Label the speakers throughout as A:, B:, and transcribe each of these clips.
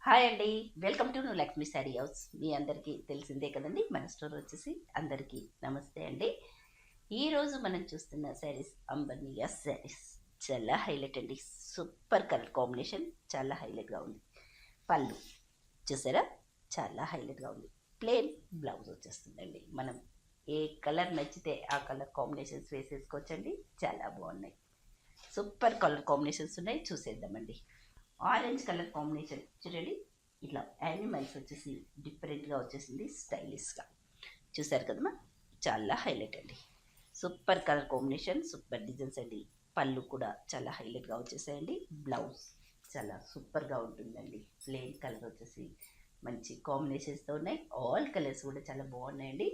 A: Hi అండి. Welcome to Lakshmi sari house. మీ అందరికీ తెలిసిందే కదండి. మన స్టోర్ వచ్చేసి అందరికీ నమస్తే అండి. ఈరోజు మనం చూస్తున్న శారీస్ అంబర్నియా శారీస్. చాలా హైలైట్ అండి. సూపర్ కలర్ కాంబినేషన్, చాలా హైలైట్గా ఉంది. పళ్ళు చూసారా, చాలా హైలైట్గా ఉంది. ప్లెయిన్ బ్లౌజ్ వచ్చేస్తుందండి. మనం ఏ కలర్ నచ్చితే ఆ కలర్ కాంబినేషన్స్ వేసేసుకోవచ్చండి. చాలా బాగున్నాయి. సూపర్ కలర్ కాంబినేషన్స్ ఉన్నాయి, చూసేద్దామండి. ఆరెంజ్ కలర్ కాంబినేషన్ చూడండి, ఇట్లా యానిమల్స్ వచ్చేసి డిఫరెంట్గా వచ్చేసింది, స్టైలిష్గా. చూసారు కదమ్మా, చాలా హైలైట్ అండి. Super colour combination, super designs అండి. పళ్ళు కూడా చాలా హైలైట్గా వచ్చేసాయండి. బ్లౌజ్ చాలా సూపర్గా ఉంటుందండి. ప్లెయిన్ కలర్ వచ్చేసి మంచి కాంబినేషన్స్తో ఉన్నాయి. ఆల్ కలర్స్ కూడా చాలా బాగున్నాయండి.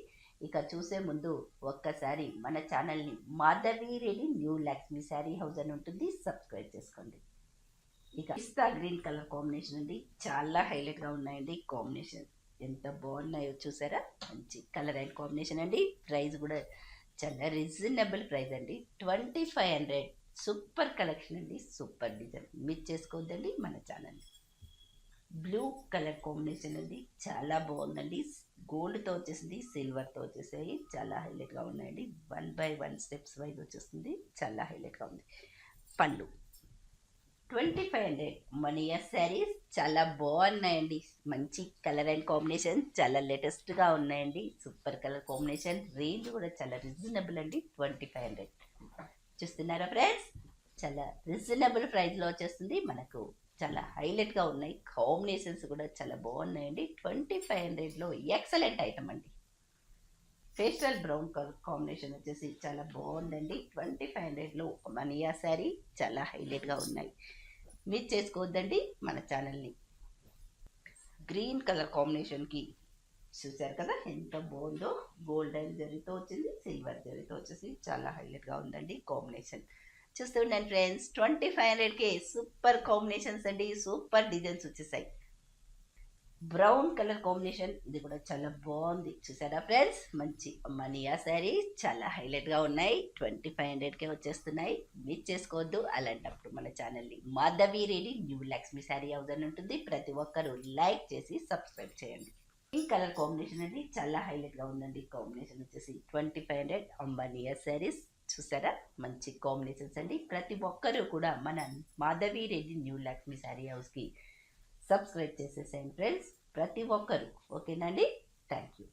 A: ఇక చూసే ముందు ఒక్కసారి మన ఛానల్ని మాధవి రెడ్డి న్యూ లక్ష్మీ శారీ హౌస్ అని ఉంటుంది, సబ్స్క్రైబ్ చేసుకోండి. ఇక పిస్తా గ్రీన్ కలర్ కాంబినేషన్ అండి, చాలా హైలైట్గా ఉన్నాయండి. కాంబినేషన్ ఎంత బాగున్నాయో చూసారా. మంచి కలర్ అండ్ కాంబినేషన్ అండి. ప్రైస్ కూడా చాలా రీజనబుల్ ప్రైస్ అండి, 2500. సూపర్ కలెక్షన్ అండి, సూపర్ డిజైన్. మిస్ చేసుకోవద్దండి మన ఛానల్. బ్లూ కలర్ కాంబినేషన్ అండి, చాలా బాగుందండి. గోల్డ్తో వచ్చేసింది, సిల్వర్తో వచ్చేసాయి. చాలా హైలైట్గా ఉన్నాయండి. 1 by 1 స్టెప్స్ వైజ్ వచ్చేస్తుంది, చాలా హైలైట్గా ఉంది. పళ్ళు 2500 మనియా శారీస్ చాలా బాగున్నాయండి. మంచి కలర్ అండ్ కాంబినేషన్, చాలా లేటెస్ట్గా ఉన్నాయండి. సూపర్ కలర్ కాంబినేషన్, రేంజ్ కూడా చాలా రీజనబుల్ అండి. 2500 చూస్తున్నారా ఫ్రెండ్స్, చాలా రీజనబుల్ ప్రైస్లో వచ్చేస్తుంది మనకు. చాలా హైలైట్గా ఉన్నాయి. కాంబినేషన్స్ కూడా చాలా బాగున్నాయండి. 2500లో ఎక్సలెంట్ ఐటమ్ అండి. పేస్టల్ బ్రౌన్ కలర్ కాంబినేషన్ వచ్చేసి చాలా బాగుందండి. 2500లో మనియా శారీ చాలా హైలైట్గా ఉన్నాయి. మిస్ చేసుకోవద్దండి మన ఛానల్ని. గ్రీన్ కలర్ కాంబినేషన్కి చూసారు కదా ఎంత బాగుందో. గోల్డెన్ జరీతో వచ్చింది, సిల్వర్ జరీతో వచ్చేసి చాలా హైలైట్గా ఉందండి కాంబినేషన్. చూస్తుండండి ఫ్రెండ్స్, 2500కే సూపర్ కాంబినేషన్స్ అండి, సూపర్ డిజైన్స్ వచ్చేసాయి. బ్రౌన్ కలర్ కాంబినేషన్, ఇది కూడా చాలా బాగుంది. చూసారా ఫ్రెండ్స్, మంచి మనియా శారీ చాలా హైలైట్గా ఉన్నాయి. 2500కే వచ్చేస్తున్నాయి. మిస్ చేసుకోవద్దు. అలాంటప్పుడు మన ఛానల్ని మాధవి రెడ్డి న్యూ లక్ష్మీ శారీ హౌస్ అని ఉంటుంది. ప్రతి ఒక్కరూ లైక్ చేసి సబ్స్క్రైబ్ చేయండి. ఈ కలర్ కాంబినేషన్ అనేది చాలా హైలైట్గా ఉందండి. కాంబినేషన్ వచ్చేసి 2500 అంబానియా శారీస్. చూసారా, మంచి కాంబినేషన్స్ అండి. ప్రతి ఒక్కరూ కూడా మన మాధవి రెడ్డి న్యూ లక్ష్మీ శారీ హౌస్కి సబ్స్క్రైబ్ చేసేసేయండి ఫ్రెండ్స్, ప్రతి ఒక్కరు. ఓకేనండి, థ్యాంక్ యూ.